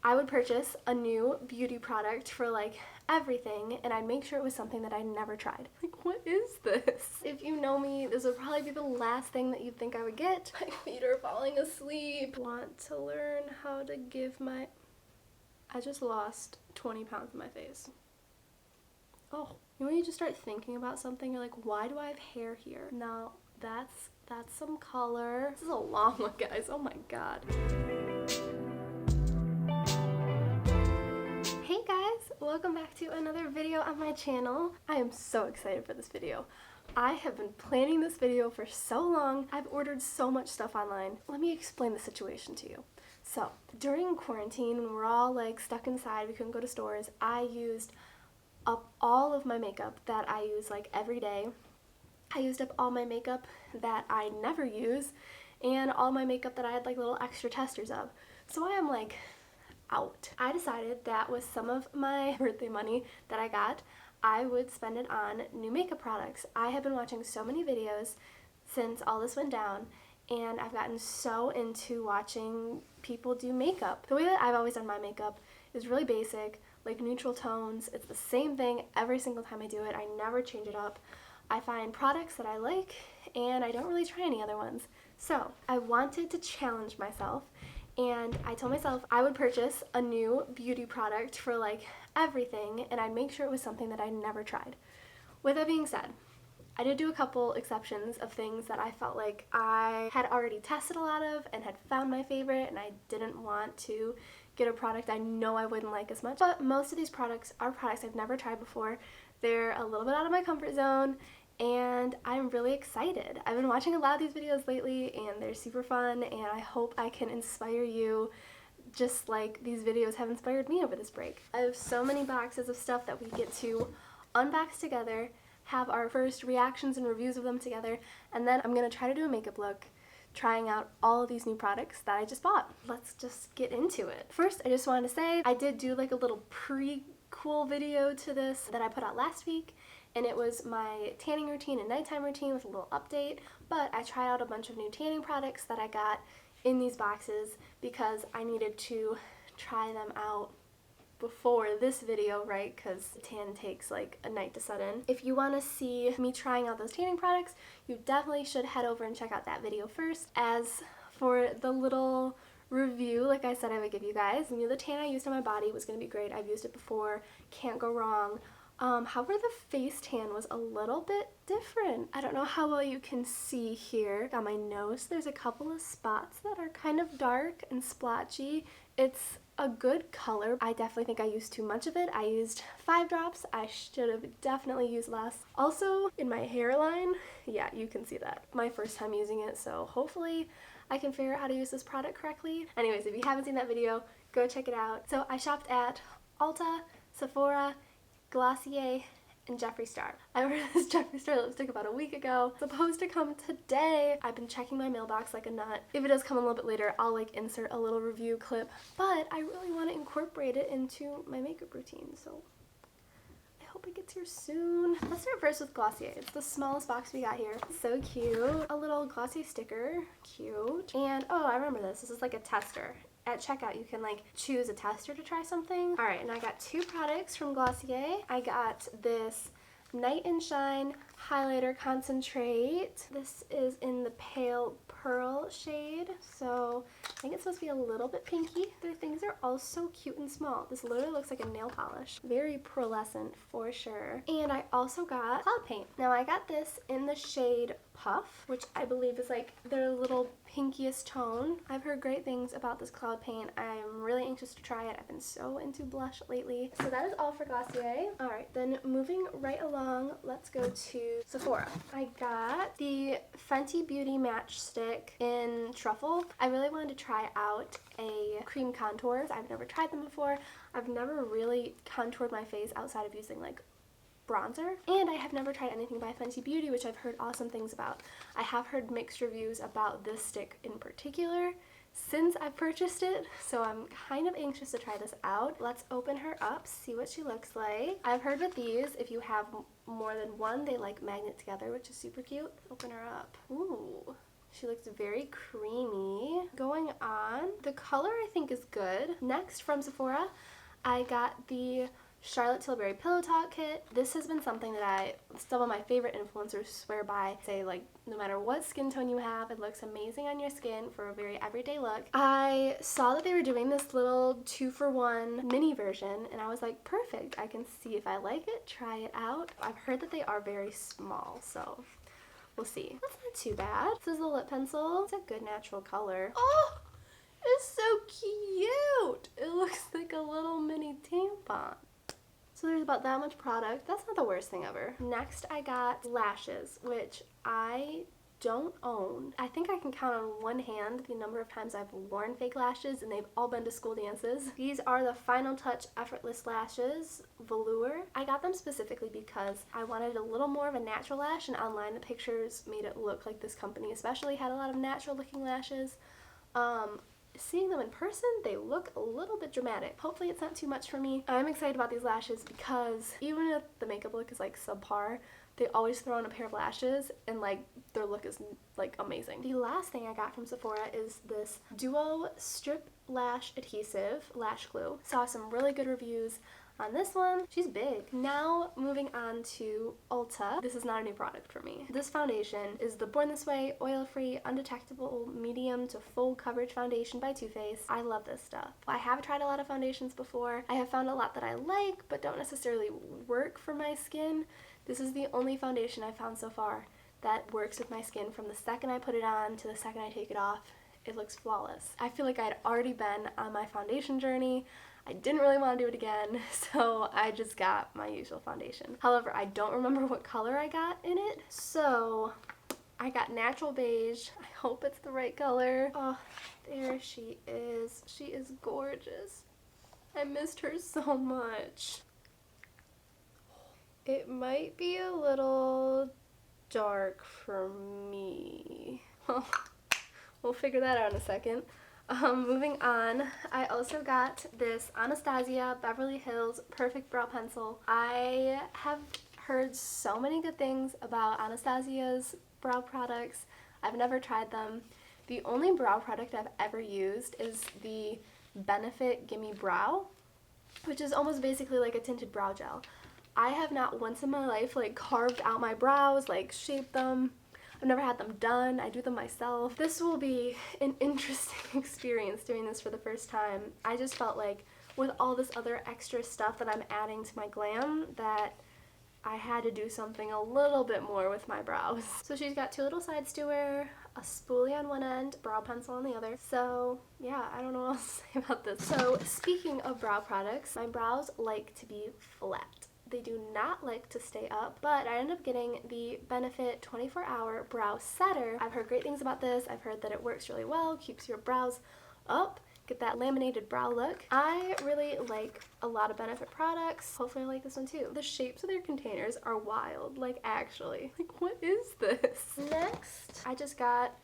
I would purchase a new beauty product for like everything, and I'd make sure it was something that I never tried. Like, what is this? If you know me, this would probably be the last thing that you'd think I would get. My feet are falling asleep. Want to learn how to give my... I just lost 20 pounds in my face. Oh, you know when you just start thinking about something, you're like, why do I have hair here? No, that's some color. This is a long one, guys. Oh my god. Hey guys, welcome back to another video on my channel. I am so excited for this video. I have been planning this video for so long. I've ordered so much stuff online. Let me explain the situation to you. So, during quarantine, when we're all like stuck inside, we couldn't go to stores, I used up all of my makeup that I use like every day. I used up all my makeup that I never use and all my makeup that I had like little extra testers of. So I am like out. I decided that with some of my birthday money that I got, I would spend it on new makeup products. I have been watching so many videos since all this went down, and I've gotten so into watching people do makeup. The way that I've always done my makeup is really basic, like neutral tones. It's the same thing every single time I do it. I never change it up. I find products that I like and I don't really try any other ones. So I wanted to challenge myself, and I told myself I would purchase a new beauty product for like everything, and I'd make sure it was something that I never tried. With that being said, I did do a couple exceptions of things that I felt like I had already tested a lot of and had found my favorite, and I didn't want to get a product I know I wouldn't like as much. But most of these products are products I've never tried before. They're a little bit out of my comfort zone, and I'm really excited. I've been watching a lot of these videos lately, and they're super fun, and I hope I can inspire you just like these videos have inspired me over this break. I have so many boxes of stuff that we get to unbox together, have our first reactions and reviews of them together, and then I'm going to try to do a makeup look trying out all of these new products that I just bought. Let's just get into it. First, I just wanted to say I did do like a little pre-cool video to this that I put out last week, and it was my tanning routine and nighttime routine with a little update, but I tried out a bunch of new tanning products that I got in these boxes because I needed to try them out before this video, right? Because tan takes like a night to set in. If you want to see me trying out those tanning products, you definitely should head over and check out that video first. As for the little review, like I said I would give you guys, the tan I used on my body was going to be great. I've used it before, can't go wrong. However, the face tan was a little bit different. I don't know how well you can see here on my nose. There's a couple of spots that are kind of dark and splotchy. It's a good color. I definitely think I used too much of it. I used 5 drops. I should have definitely used less. Also, in my hairline, yeah, you can see that. My first time using it, so hopefully I can figure out how to use this product correctly. Anyways, if you haven't seen that video, go check it out. So I shopped at Ulta, Sephora, Glossier, and Jeffree Star. I ordered this Jeffree Star lipstick about a week ago. It's supposed to come today. I've been checking my mailbox like a nut. If it does come a little bit later, I'll like insert a little review clip, but I really want to incorporate it into my makeup routine, so I hope it gets here soon. Let's start first with Glossier. It's the smallest box we got here. So cute. A little Glossier sticker. Cute. And oh, I remember this. This is like a tester. At checkout, you can like choose a tester to try something. Alright, and I got 2 products from Glossier. I got this Night and Shine Highlighter Concentrate. This is in the Pale Pearl shade, so I think it's supposed to be a little bit pinky. Their things are all so cute and small. This literally looks like a nail polish. Very pearlescent for sure. And I also got cloud paint. Now I got this in the shade Puff, which I believe is like their little pinkiest tone. I've heard great things about this cloud paint. I'm really anxious to try it. I've been so into blush lately. So that is all for Glossier. Alright, then moving right along, let's go to Sephora. I got the Fenty Beauty Match Stick in Truffle. I really wanted to try out a cream contour. I've never tried them before. I've never really contoured my face outside of using like bronzer, and I have never tried anything by Fenty Beauty, which I've heard awesome things about. I have heard mixed reviews about this stick in particular since I've purchased it, so I'm kind of anxious to try this out. Let's open her up, see what she looks like. I've heard with these, if you have more than one, they like magnet together, which is super cute. Open her up. Ooh, She looks very creamy. Going on, the color I think is good. Next, from Sephora, I got the Charlotte Tilbury Pillow Talk Kit. This has been something that some of my favorite influencers swear by. Say, like, no matter what skin tone you have, it looks amazing on your skin for a very everyday look. I saw that they were doing this little 2-for-1 mini version, and I was like, perfect. I can see if I like it, try it out. I've heard that they are very small, so we'll see. That's not too bad. This is a lip pencil. It's a good natural color. Oh, it's so cute. It looks like a little mini tampon. So there's about that much product. That's not the worst thing ever. Next, I got lashes, which I don't own. I think I can count on one hand the number of times I've worn fake lashes, and they've all been to school dances. These are the Final Touch Effortless Lashes Velour. I got them specifically because I wanted a little more of a natural lash, and online the pictures made it look like this company especially had a lot of natural looking lashes. Seeing them in person, they look a little bit dramatic. Hopefully it's not too much for me. I'm excited about these lashes because even if the makeup look is like subpar, they always throw on a pair of lashes and like their look is like amazing. The last thing I got from Sephora is this Duo Strip Lash Adhesive Lash Glue. Saw some really good reviews on this one. She's big. Now moving on to Ulta. This is not a new product for me. This foundation is the Born This Way Oil-Free Undetectable Medium to Full Coverage Foundation by Too Faced. I love this stuff. I have tried a lot of foundations before. I have found a lot that I like but don't necessarily work for my skin. This is the only foundation I've found so far that works with my skin from the second I put it on to the second I take it off. It looks flawless. I feel like I'd already been on my foundation journey. I didn't really want to do it again, so I just got my usual foundation. However, I don't remember what color I got in it, so I got natural beige. I hope it's the right color. Oh, there she is. She is gorgeous. I missed her so much. It might be a little dark for me. Well, we'll figure that out in a second. Moving on, I also got this Anastasia Beverly Hills Perfect Brow Pencil. I have heard so many good things about Anastasia's brow products. I've never tried them. The only brow product I've ever used is the Benefit Gimme Brow, which is almost basically like a tinted brow gel. I have not once in my life like carved out my brows, like shaped them. I've never had them done. I do them myself. This will be an interesting experience doing this for the first time. I just felt like with all this other extra stuff that I'm adding to my glam that I had to do something a little bit more with my brows. So she's got two little sides to her, a spoolie on one end, brow pencil on the other. So yeah, I don't know what else to say about this. So speaking of brow products, my brows like to be flat. They do not like to stay up, but I ended up getting the Benefit 24-Hour Brow Setter. I've heard great things about this. I've heard that it works really well, keeps your brows up, get that laminated brow look. I really like a lot of Benefit products. Hopefully I like this one too. The shapes of their containers are wild, like actually. Like, what is this? Next, I just got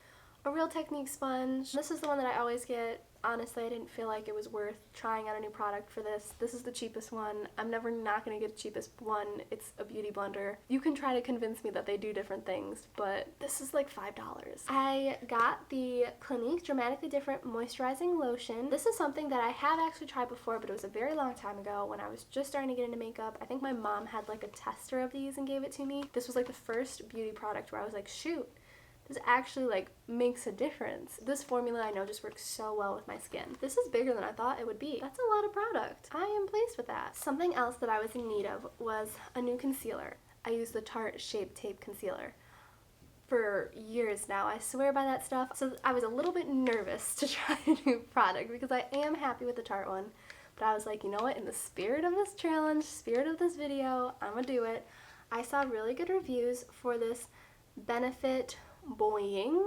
a Real Technique sponge. This is the one that I always get. Honestly, I didn't feel like it was worth trying out a new product for this. This is the cheapest one. I'm never not going to get the cheapest one. It's a beauty blender. You can try to convince me that they do different things, but this is like $5. I got the Clinique Dramatically Different Moisturizing Lotion. This is something that I have actually tried before, but it was a very long time ago when I was just starting to get into makeup. I think my mom had like a tester of these and gave it to me. This was like the first beauty product where I was like, shoot, this actually like makes a difference. This formula I know just works so well with my skin. This is bigger than I thought it would be. That's a lot of product. I am pleased with that. Something else that I was in need of was a new concealer. I use the Tarte Shape Tape Concealer for years now. I swear by that stuff. So I was a little bit nervous to try a new product because I am happy with the Tarte one. But I was like, you know what, in the spirit of this challenge, spirit of this video, I'm gonna do it. I saw really good reviews for this Benefit Boying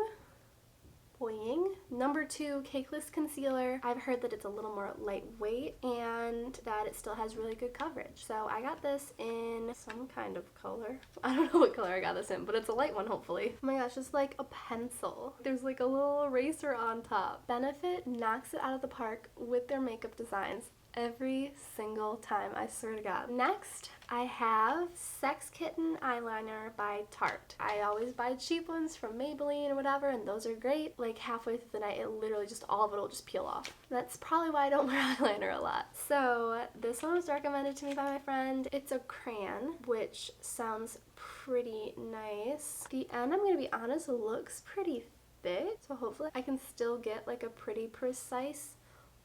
number 2 Cakeless Concealer. I've heard that it's a little more lightweight and that it still has really good coverage. So I got this in some kind of color. I don't know what color I got this in, but it's a light one hopefully. Oh my gosh, it's like a pencil. There's like a little eraser on top. Benefit knocks it out of the park with their makeup designs. every single time, I swear to God. Next, I have Sex Kitten eyeliner by Tarte. I always buy cheap ones from Maybelline or whatever, and those are great. Like halfway through the night, it literally just, all of it will just peel off. That's probably why I don't wear eyeliner a lot. So this one was recommended to me by my friend. It's a crayon, which sounds pretty nice. The end, I'm gonna be honest, looks pretty thick, so hopefully I can still get like a pretty precise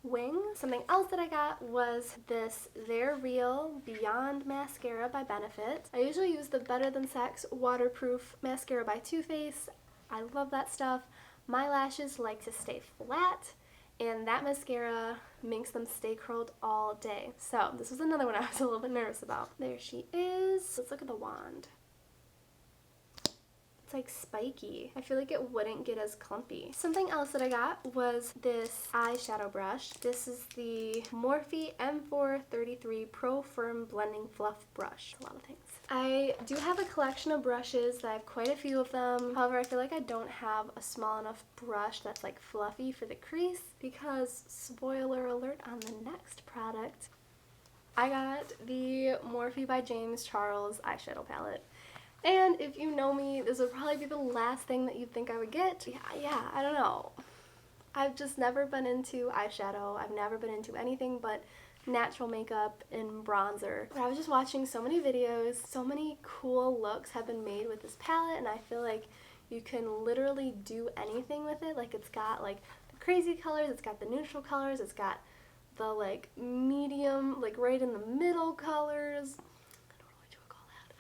wing. Something else that I got was this They're Real Beyond Mascara by Benefit. I usually use the Better Than Sex waterproof mascara by Too Faced. I love that stuff. My lashes like to stay flat, and that mascara makes them stay curled all day. So this was another one I was a little bit nervous about. There she is. Let's look at the wand. It's like spiky. I feel like it wouldn't get as clumpy. Something else that I got was this eyeshadow brush. This is the Morphe M433 Pro Firm Blending Fluff Brush. A lot of things. I do have a collection of brushes. I have quite a few of them. However, I feel like I don't have a small enough brush that's like fluffy for the crease because, spoiler alert on the next product, I got the Morphe by James Charles eyeshadow palette. And if you know me, this would probably be the last thing that you'd think I would get. Yeah, I don't know. I've just never been into eyeshadow. I've never been into anything but natural makeup and bronzer. But I was just watching so many videos, so many cool looks have been made with this palette, and I feel like you can literally do anything with it. Like, it's got like the crazy colors, it's got the neutral colors, it's got the like medium, like right in the middle colors.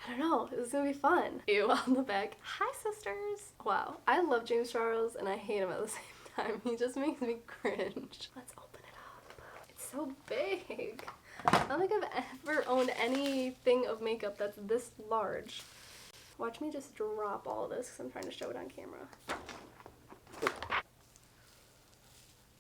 I don't know, it was gonna be fun. Ew, on the back. Hi, sisters. Wow, I love James Charles and I hate him at the same time. He just makes me cringe. Let's open it up. It's so big. I don't think I've ever owned anything of makeup that's this large. Watch me just drop all of this because I'm trying to show it on camera.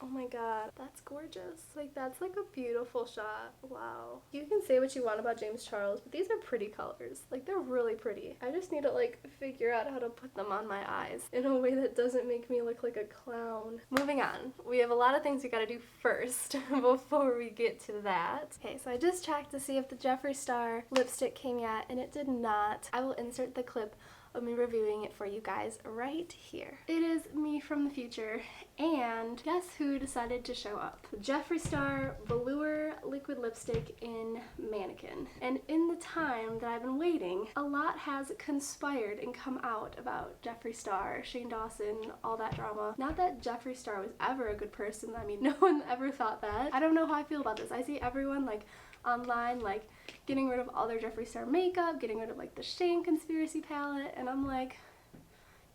Oh my god, that's gorgeous. Like, that's like a beautiful shot. Wow. You can say what you want about James Charles, but these are pretty colors. Like, they're really pretty. I just need to like figure out how to put them on my eyes in a way that doesn't make me look like a clown. Moving on. We have a lot of things we gotta do first before we get to that. Okay, so I just checked to see if the Jeffree Star lipstick came yet, and it did not. I will insert the clip of me reviewing it for you guys right here. It is me from the future, and guess who decided to show up? The Jeffree Star Velour Liquid Lipstick in Mannequin. And in the time that I've been waiting, a lot has conspired and come out about Jeffree Star, Shane Dawson, all that drama. Not that Jeffree Star was ever a good person. I mean, no one ever thought that. I don't know how I feel about this. I see everyone like online like getting rid of all their Jeffree Star makeup, getting rid of like the Shane conspiracy palette, and I'm like,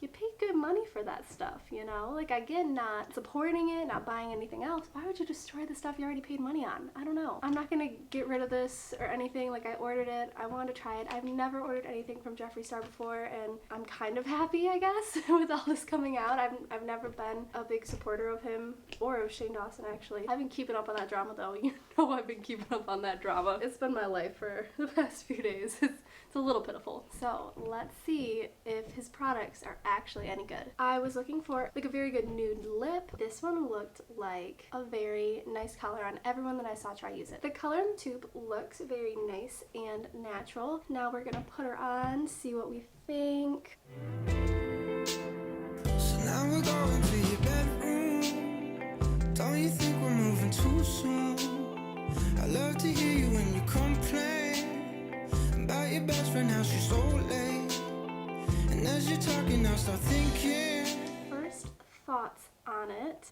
you pay good money for that stuff, you know? Like, again, not supporting it, not buying anything else. Why would you destroy the stuff you already paid money on? I don't know. I'm not gonna get rid of this or anything. Like, I ordered it. I wanted to try it. I've never ordered anything from Jeffree Star before, and I'm kind of happy, I guess, with all this coming out. I've never been a big supporter of him or of Shane Dawson, actually. I've been keeping up on that drama, though. You know I've been keeping up on that drama. It's been my life for the past few days. It's a little pitiful. So let's see if his products are actually any good. I was looking for like a very good nude lip. This one looked like a very nice color on everyone that I saw try use it. The color in the tube looks very nice and natural. Now we're gonna put her on, see what we think. So now we're going to your bedroom. Don't you think we're moving too soon? I love to hear you when you complain about your best friend, how she's so late. And as you're talking, I'll start thinking. First thoughts on it.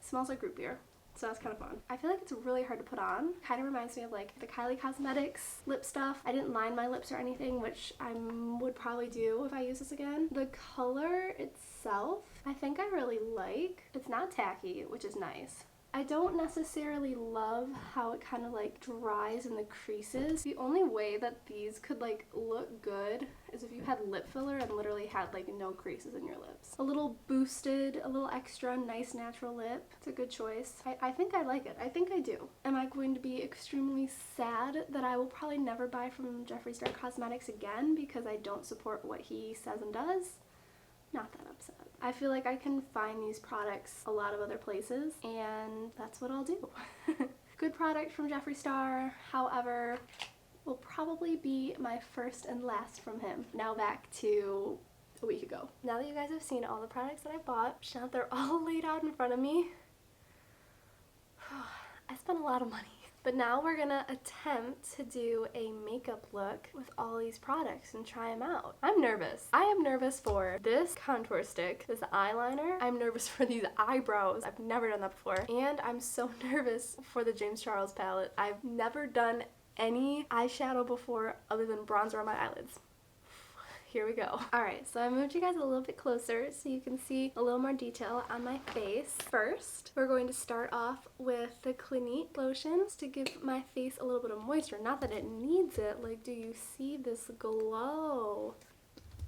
Smells like root beer, so that's kind of fun. I feel like it's really hard to put on. Kind of reminds me of like the Kylie Cosmetics lip stuff. I didn't line my lips or anything, which I would probably do if I use this again. The color itself, I think I really like. It's not tacky, which is nice. I don't necessarily love how it kind of like dries in the creases. The only way that these could like look good is if you had lip filler and literally had like no creases in your lips. A little boosted, a little extra nice natural lip. It's a good choice. I think I like it. I think I do. Am I going to be extremely sad that I will probably never buy from Jeffree Star Cosmetics again because I don't support what he says and does? Not that upset. I feel like I can find these products a lot of other places, and that's what I'll do. Good product from Jeffree Star, however, will probably be my first and last from him. Now back to a week ago. Now that you guys have seen all the products that I bought, now that they're all laid out in front of me, I spent a lot of money. But now we're gonna attempt to do a makeup look with all these products and try them out. I'm nervous. I am nervous for this contour stick, this eyeliner. I'm nervous for these eyebrows. I've never done that before. And I'm so nervous for the James Charles palette. I've never done any eyeshadow before other than bronzer on my eyelids. Here we go. Alright, so I moved you guys a little bit closer so you can see a little more detail on my face. First, we're going to start off with the Clinique lotions to give my face a little bit of moisture. Not that it needs it, like, do you see this glow?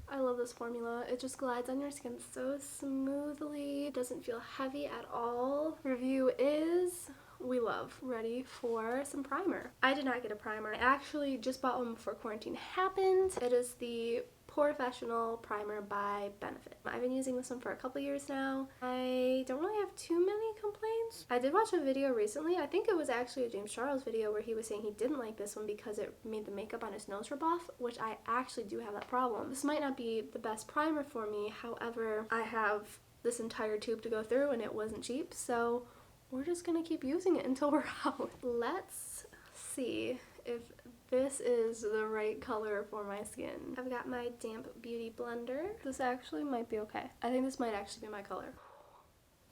I love this formula. It just glides on your skin so smoothly. It doesn't feel heavy at all. Review is we love. Ready for some primer. I did not get a primer. I actually just bought one before quarantine happened. It is the Professional Primer by Benefit. I've been using this one for a couple years now. I don't really have too many complaints. I did watch a video recently. I think it was actually a James Charles video where he was saying he didn't like this one because it made the makeup on his nose rub off, which I actually do have that problem. This might not be the best primer for me. However, I have this entire tube to go through and it wasn't cheap, so we're just gonna keep using it until we're out. Let's see if this is the right color for my skin. I've got my damp beauty blender. This actually might be okay. I think this might actually be my color.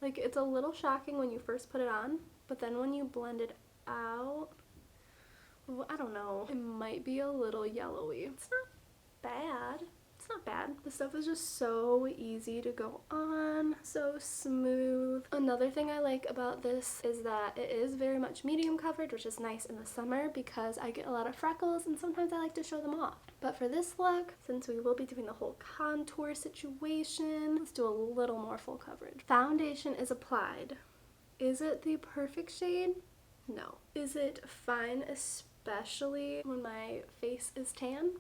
Like, it's a little shocking when you first put it on, but then when you blend it out, well, I don't know, it might be a little yellowy. It's not bad. It's not bad. The stuff is just so easy to go on, so smooth. Another thing I like about this is that it is very much medium coverage, which is nice in the summer because I get a lot of freckles and sometimes I like to show them off. But for this look, since we will be doing the whole contour situation, let's do a little more full coverage. Foundation is applied. Is it the perfect shade? No. Is it fine, especially when my face is tan?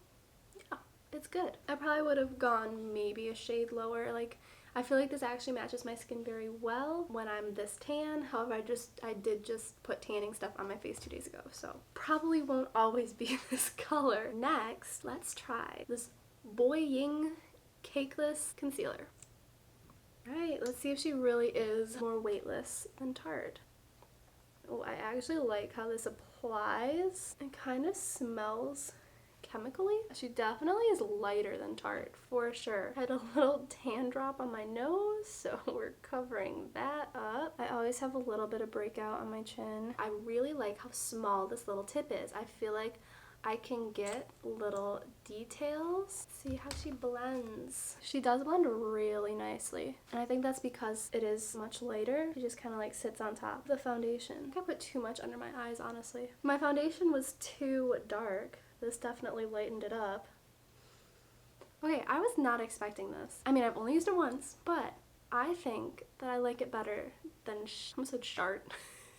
Yeah. It's good. I probably would have gone maybe a shade lower. Like, I feel like this actually matches my skin very well when I'm this tan. However, I did just put tanning stuff on my face 2 days ago, so probably won't always be this color. Next, let's try this Boy Ying Cakeless Concealer. Alright, let's see if she really is more weightless than Tarte. Oh, I actually like how this applies. It kind of smells chemically. She definitely is lighter than Tarte, for sure. I had a little tan drop on my nose, so we're covering that up. I always have a little bit of breakout on my chin. I really like how small this little tip is. I feel like I can get little details. See how she blends. She does blend really nicely, and I think that's because it is much lighter. She just kind of like sits on top of the foundation. I think I put too much under my eyes, honestly. My foundation was too dark. This definitely lightened it up. Okay, I was not expecting this. I mean, I've only used it once, but I think that I like it better than, I almost said Chart,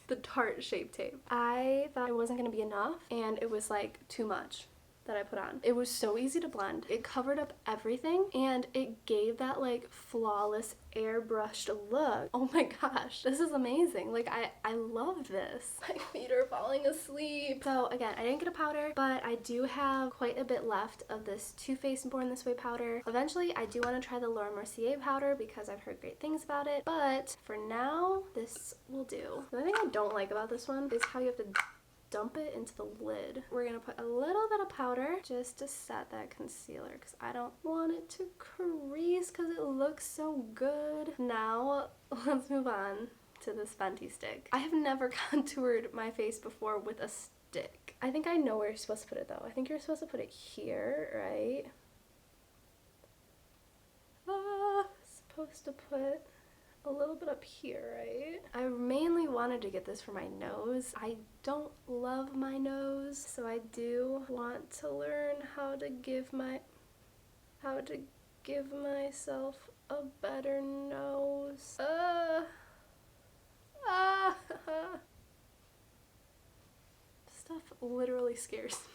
the Tarte Shape Tape. I thought it wasn't gonna be enough, and it was like too much that I put on. It was so easy to blend. It covered up everything, and it gave that like flawless airbrushed look. Oh my gosh, this is amazing. Like, I love this. My feet are falling asleep. So again, I didn't get a powder, but I do have quite a bit left of this Too Faced Born This Way powder. Eventually, I do want to try the Laura Mercier powder because I've heard great things about it, but for now, this will do. The only thing I don't like about this one is how you have to dump it into the lid. We're gonna put a little bit of powder just to set that concealer because I don't want it to crease because it looks so good. Now let's move on to this Fenty stick. I have never contoured my face before with a stick. I think I know where you're supposed to put it though. I think you're supposed to put it here, right? Supposed to put a little bit up here, right? I mainly wanted to get this for my nose. I don't love my nose, so I do want to learn how to give myself a better nose. Stuff literally scares me.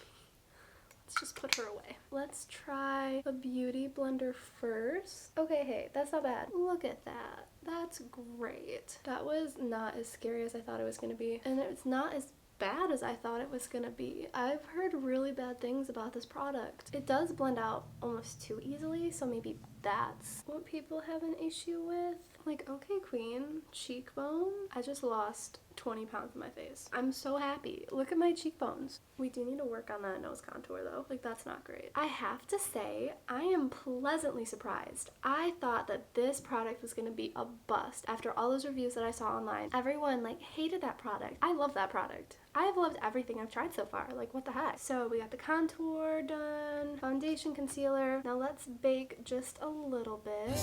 Let's just put her away. Let's try a beauty blender first. Okay, hey, that's not bad. Look at that. That's great. That was not as scary as I thought it was gonna be. And it's not as bad as I thought it was gonna be. I've heard really bad things about this product. It does blend out almost too easily, so maybe that's what people have an issue with. Like, okay, queen, cheekbone. I just lost 20 pounds in my face. I'm so happy. Look at my cheekbones. We do need to work on that nose contour though. Like, that's not great. I have to say, I am pleasantly surprised. I thought that this product was gonna be a bust after all those reviews that I saw online. Everyone like hated that product. I love that product. I've loved everything I've tried so far. Like, what the heck? So we got the contour done, foundation, concealer. Now let's bake just a little bit.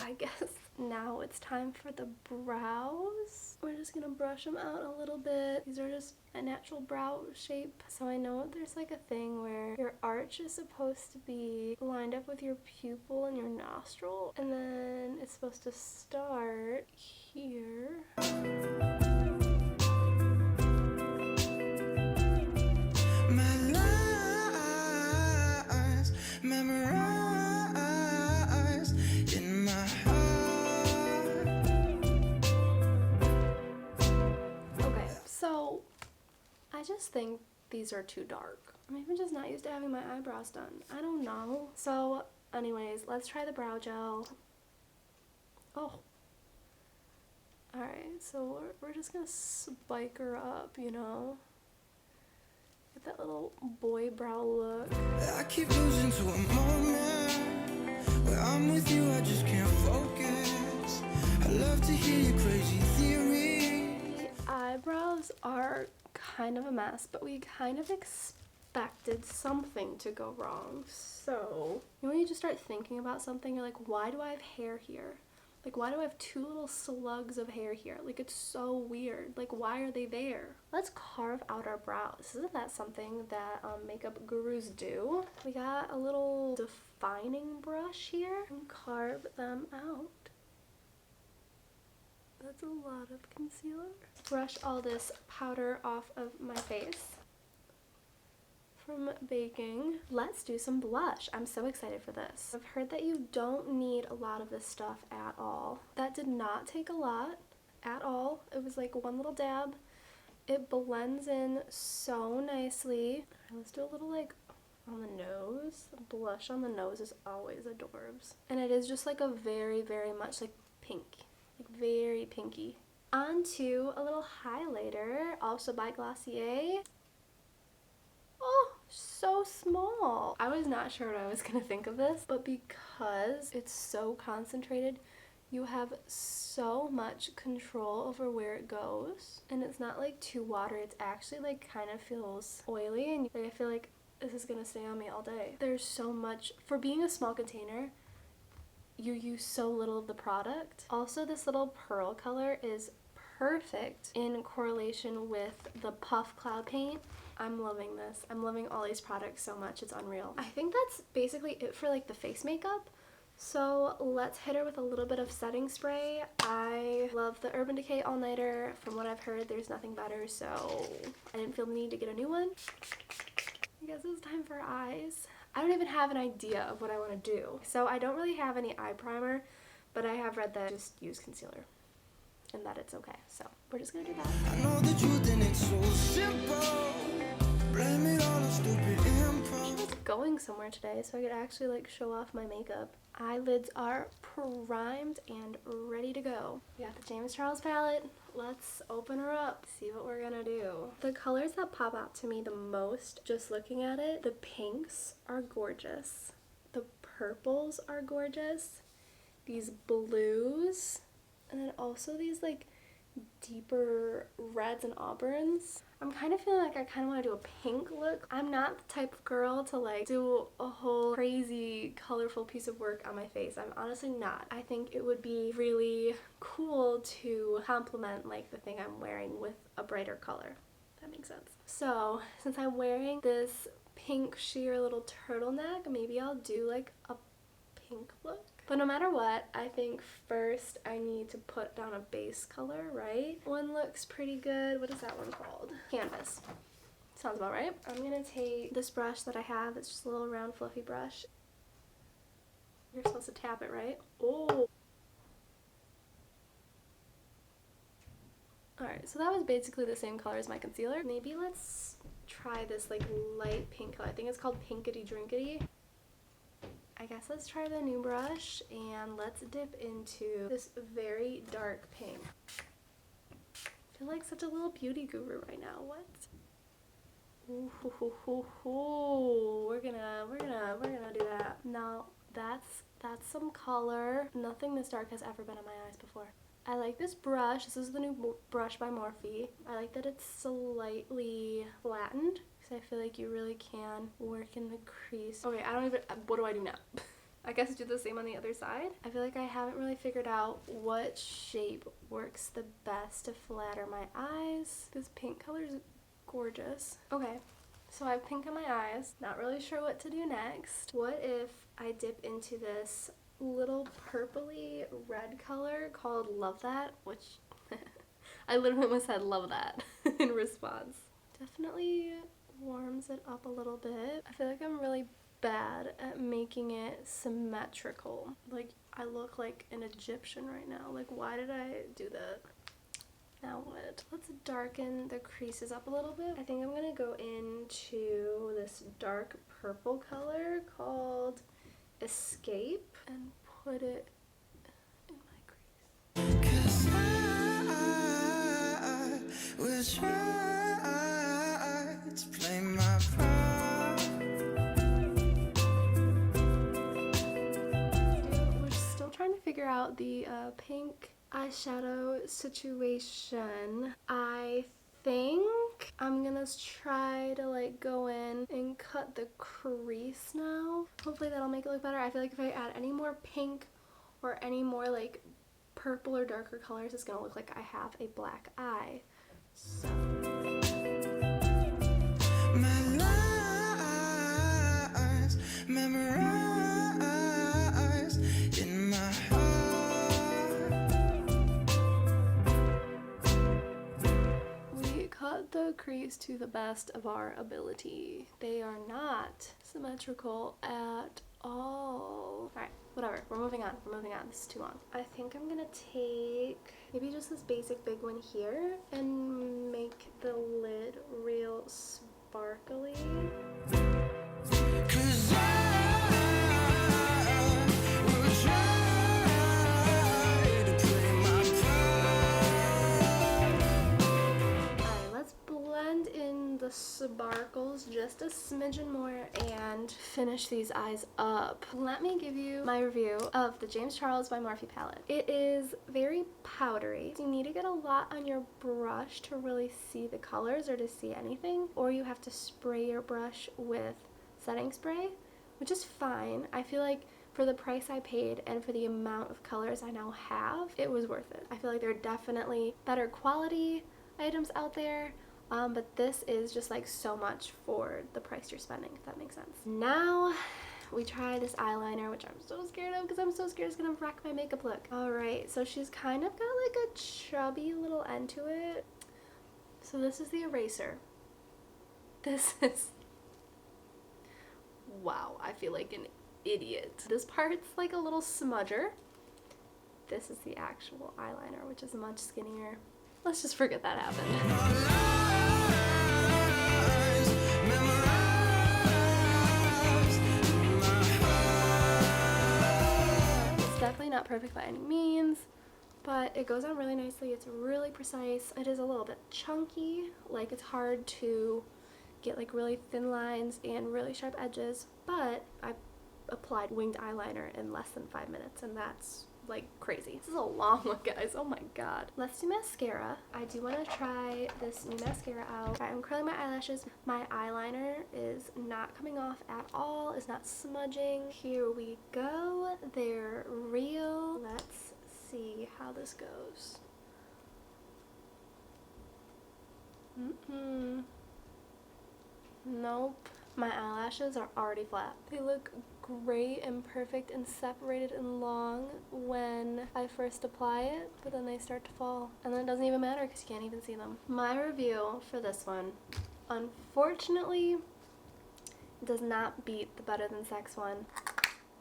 I guess now it's time for the brows. We're just gonna brush them out a little bit. These are just a natural brow shape. So I know there's like a thing where your arch is supposed to be lined up with your pupil and your nostril, and then it's supposed to start here. So I just think these are too dark. I'm even just not used to having my eyebrows done. I don't know. So anyways, let's try the brow gel. Oh. Alright, so we're just gonna spike her up, you know? Get that little boy brow look. I keep losing to a moment where I'm with you, I just can't focus. I love to hear your crazy theory. The eyebrows are kind of a mess, but we kind of expected something to go wrong. So, you know, when you just start thinking about something, you're like, why do I have hair here? Like, why do I have two little slugs of hair here? Like, it's so weird. Like, why are they there? Let's carve out our brows. Isn't that something that makeup gurus do? We got a little defining brush here and carve them out. That's a lot of concealer. Brush all this powder off of my face from baking. Let's do some blush. I'm so excited for this. I've heard that you don't need a lot of this stuff at all. That did not take a lot at all. It was like one little dab. It blends in so nicely. Let's do a little like on the nose. Blush on the nose is always adorbs. And it is just like a very, very much like pink. Like very pinky. On to a little highlighter, also by Glossier. Oh, so small. I was not sure what I was gonna think of this, but because it's so concentrated, you have so much control over where it goes. And it's not like too watery, it's actually like kind of feels oily, and like, I feel like this is gonna stay on me all day. There's so much, for being a small container, you use so little of the product. Also, this little pearl color is perfect in correlation with the puff cloud paint. I'm loving this. I'm loving all these products so much. It's unreal. I think that's basically it for like the face makeup. So let's hit her with a little bit of setting spray. I love the Urban Decay All Nighter. From what I've heard, there's nothing better, so I didn't feel the need to get a new one. I guess it's time for eyes. I don't even have an idea of what I want to do. So I don't really have any eye primer, but I have read that just use concealer and that it's okay. So we're just gonna do that. I know the truth and it's so simple. Blame it all on stupid impulse. I was going somewhere today so I could actually like show off my makeup. Eyelids are primed and ready to go. We got the James Charles palette. Let's open her up, see what we're gonna do. The colors that pop out to me the most, just looking at it, the pinks are gorgeous. The purples are gorgeous. These blues, and then also these like deeper reds and auburns. I'm kind of feeling like I kind of want to do a pink look. I'm not the type of girl to like do a whole crazy colorful piece of work on my face. I'm honestly not. I think it would be really cool to complement like the thing I'm wearing with a brighter color. That makes sense. So since I'm wearing this pink sheer little turtleneck, maybe I'll do like a pink look. But no matter what, I think first I need to put down a base color, right? One looks pretty good. What is that one called? Canvas. Sounds about right. I'm gonna take this brush that I have. It's just a little round fluffy brush. You're supposed to tap it, right? Oh. Alright, so that was basically the same color as my concealer. Maybe let's try this like light pink color. I think it's called Pinkity Drinkity. I guess let's try the new brush and let's dip into this very dark pink. I feel like such a little beauty guru right now. What? Ooh, we're gonna do that. Now that's some color. Nothing this dark has ever been on my eyes before. I like this brush. This is the new brush by Morphe. I like that it's slightly flattened because I feel like you really can work in the crease. Okay, what do I do now? I guess do the same on the other side. I feel like I haven't really figured out what shape works the best to flatter my eyes. This pink color is gorgeous. Okay, so I have pink on my eyes. Not really sure what to do next. What if I dip into this little purpley red color called Love That, which I literally almost said love that in response. Definitely warms it up a little bit. I feel like I'm really bad at making it symmetrical. Like, I look like an Egyptian right now. Like, why did I do that? Now what? Let's darken the creases up a little bit. I think I'm gonna go into this dark purple color called Escape and put it in my crease. 'Cause I will try to play my part. We're still trying to figure out the pink eyeshadow situation. I think I'm gonna try to like go in and cut the crease now. Hopefully that'll make it look better. I feel like if I add any more pink or any more like purple or darker colors, it's gonna look like I have a black eye. So my lies memorized in my heart. Cut the crease to the best of our ability. They are not symmetrical at all. Alright, whatever. We're moving on. This is too long. I think I'm gonna take maybe just this basic big one here and make the lid real sparkly. 'Cause the sparkles just a smidgen more and finish these eyes up. Let me give you my review of the James Charles by Morphe palette. It is very powdery. You need to get a lot on your brush to really see the colors or to see anything, or you have to spray your brush with setting spray, which is fine. I feel like for the price I paid and for the amount of colors I now have, it was worth it. I feel like there are definitely better quality items out there. But this is just like so much for the price you're spending, if that makes sense. Now we try this eyeliner, which I'm so scared of because I'm so scared it's gonna wreck my makeup look. Alright, so she's kind of got like a chubby little end to it. So this is the eraser. This is... wow, I feel like an idiot. This part's like a little smudger. This is the actual eyeliner, which is much skinnier. Let's just forget that happened. It's definitely not perfect by any means, but it goes on really nicely. It's really precise. It is a little bit chunky, like it's hard to get like really thin lines and really sharp edges, but I applied winged eyeliner in less than 5 minutes, and that's like crazy. This is a long one, guys. Oh my god. Let's do mascara. I do want to try this new mascara out. I'm curling my eyelashes. My eyeliner is not coming off at all. It's not smudging. Here we go. They're real. Let's see how this goes. Nope. My eyelashes are already flat. They look great and perfect and separated and long when I first apply it, but then they start to fall. And then it doesn't even matter because you can't even see them. My review for this one, unfortunately, does not beat the Better Than Sex one.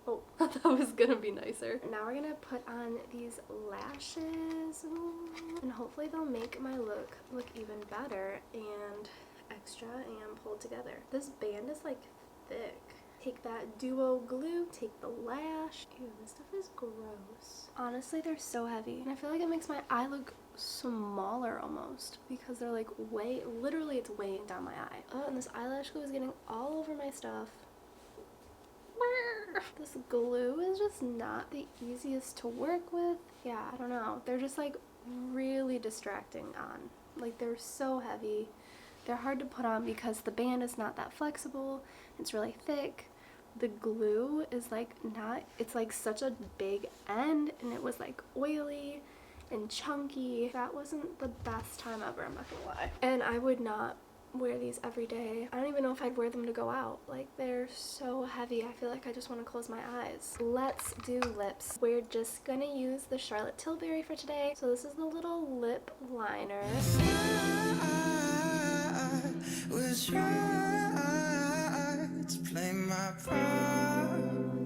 Oh, I thought that was gonna be nicer. Now we're gonna put on these lashes. Ooh. And hopefully they'll make my look even better and extra and pulled together. This band is like thick. Take that duo glue, take the lash. Ew, this stuff is gross. Honestly, they're so heavy. And I feel like it makes my eye look smaller almost because they're like literally it's weighing down my eye. Oh, and this eyelash glue is getting all over my stuff. This glue is just not the easiest to work with. Yeah, I don't know. They're just like really distracting on. Like they're so heavy. They're hard to put on because the band is not that flexible. It's really thick. The glue is like not, it's like such a big end and it was like oily and chunky. That wasn't the best time ever, I'm not gonna lie. And I would not wear these every day. I don't even know if I'd wear them to go out. Like they're so heavy. I feel like I just want to close my eyes. Let's do lips. We're just gonna use the Charlotte Tilbury for today. So this is the little lip liner.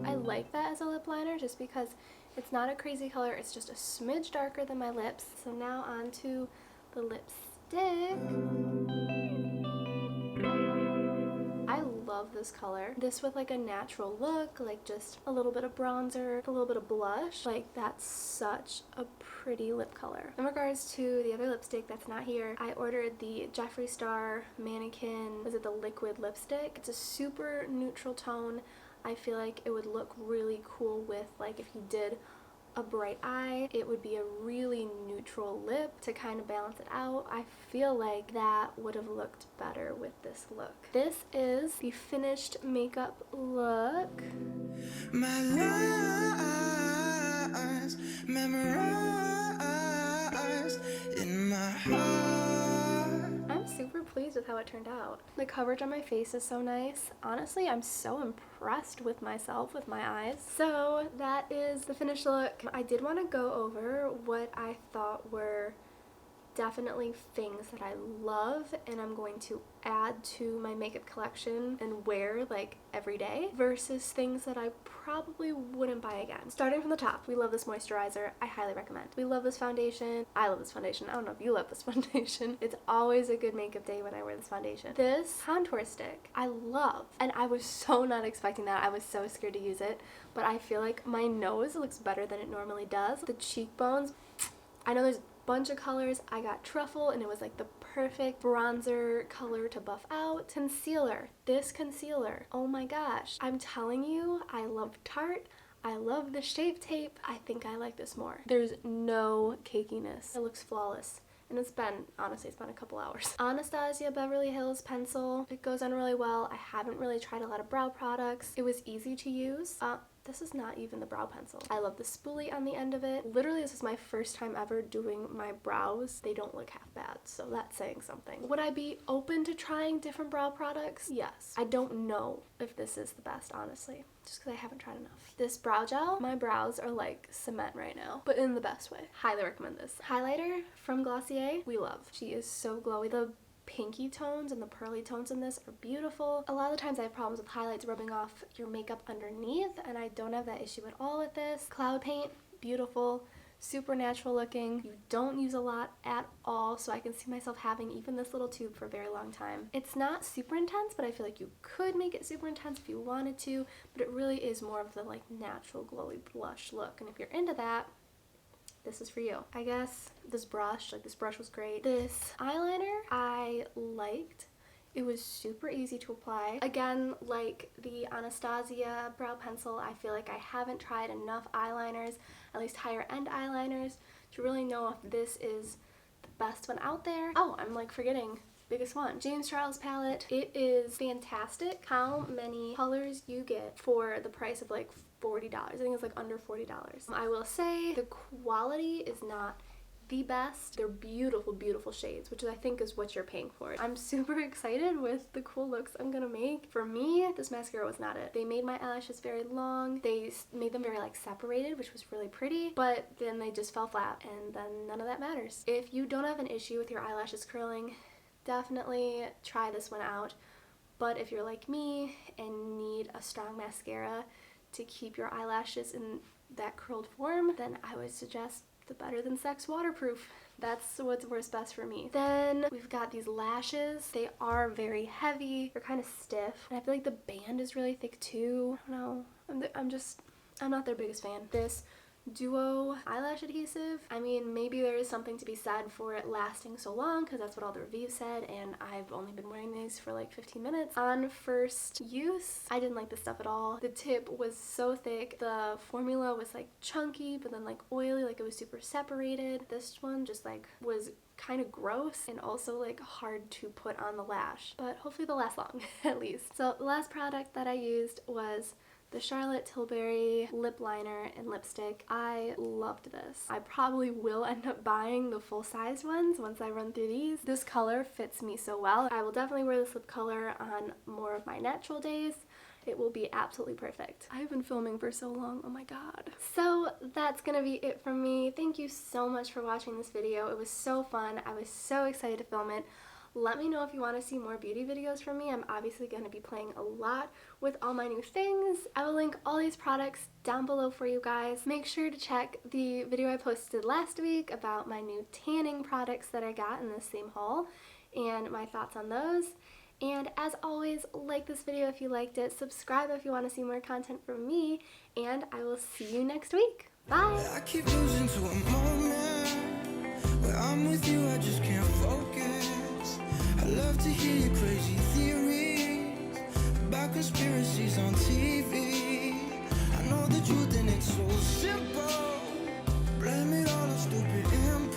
I like that as a lip liner just because it's not a crazy color. It's just a smidge darker than my lips. So now on to the lipstick. I love this color. This with like a natural look, like just a little bit of bronzer, a little bit of blush. Like that's such a pretty lip color. In regards to the other lipstick that's not here, I ordered the Jeffree Star Mannequin, was it the liquid lipstick? It's a super neutral tone. I feel like it would look really cool with like if you did a bright eye, it would be a really neutral lip to kind of balance it out. I feel like that would have looked better with this look. This is the finished makeup look. My lies memorized in my heart. I'm super pleased with how it turned out. The coverage on my face is so nice. Honestly, I'm so impressed with myself, with my eyes. So that is the finished look. I did want to go over what I thought were definitely things that I love and I'm going to add to my makeup collection and wear like every day versus things that I probably wouldn't buy again. Starting from the top, we love this moisturizer. I highly recommend. We love this foundation. I love this foundation. I don't know if you love this foundation. It's always a good makeup day when I wear this foundation. This contour stick, I love. And I was so not expecting that. I was so scared to use it, but I feel like my nose looks better than it normally does. The cheekbones, I know there's bunch of colors. I got truffle and it was like the perfect bronzer color to buff out. Concealer. This concealer. Oh my gosh. I'm telling you, I love Tarte. I love the Shape Tape. I think I like this more. There's no cakiness. It looks flawless. And honestly, it's been a couple hours. Anastasia Beverly Hills pencil. It goes on really well. I haven't really tried a lot of brow products. It was easy to use. This is not even the brow pencil. I love the spoolie on the end of it. Literally, this is my first time ever doing my brows. They don't look half bad, so that's saying something. Would I be open to trying different brow products? Yes. I don't know if this is the best, honestly, just because I haven't tried enough. This brow gel, my brows are like cement right now, but in the best way. Highly recommend this. Highlighter from Glossier, we love. She is so glowy. The pinky tones and the pearly tones in this are beautiful. A lot of the times I have problems with highlights rubbing off your makeup underneath, and I don't have that issue at all with this. Cloud paint, beautiful, super natural looking. You don't use a lot at all, so I can see myself having even this little tube for a very long time. It's not super intense, but I feel like you could make it super intense if you wanted to, but it really is more of the like natural glowy blush look, and if you're into that, this is for you. I guess this brush was great. This eyeliner I liked. It was super easy to apply. Again, like the Anastasia brow pencil, I feel like I haven't tried enough eyeliners, at least higher end eyeliners, to really know if this is the best one out there. Oh, I'm like forgetting biggest one. James Charles palette. It is fantastic how many colors you get for the price of like $40. I think it's like under $40. I will say the quality is not the best. They're beautiful, beautiful shades, which I think is what you're paying for. I'm super excited with the cool looks I'm gonna make. For me, this mascara was not it. They made my eyelashes very long. They made them very like separated, which was really pretty, but then they just fell flat, and then none of that matters. If you don't have an issue with your eyelashes curling, definitely try this one out. But if you're like me and need a strong mascara to keep your eyelashes in that curled form, then I would suggest the Better Than Sex waterproof. That's what works best for me. Then we've got these lashes. They are very heavy. They're kind of stiff. And I feel like the band is really thick too. I don't know. I'm not their biggest fan. This duo eyelash adhesive, I mean, maybe there is something to be said for it lasting so long because that's what all the reviews said, and I've only been wearing these for like 15 minutes. On first use, I didn't like this stuff at all. The tip was so thick. The formula was like chunky but then like oily, like it was super separated. This one just like was kind of gross and also like hard to put on the lash, but hopefully they'll last long at least. So the last product that I used was the Charlotte Tilbury lip liner and lipstick. I loved this. I probably will end up buying the full-size ones once I run through these. This color fits me so well. I will definitely wear this lip color on more of my natural days. It will be absolutely perfect. I've been filming for so long, oh my god. So that's gonna be it from me. Thank you so much for watching this video. It was so fun. I was so excited to film it. Let me know if you want to see more beauty videos from me. I'm obviously going to be playing a lot with all my new things. I will link all these products down below for you guys. Make sure to check the video I posted last week about my new tanning products that I got in the same haul and my thoughts on those. And as always, like this video if you liked it, subscribe if you want to see more content from me, and I will see you next week. Bye! I keep losing to a moment where I'm with you, I just can't focus. I love to hear your crazy theories about conspiracies on TV. I know the truth and it's so simple. Blame it all on stupid impulse.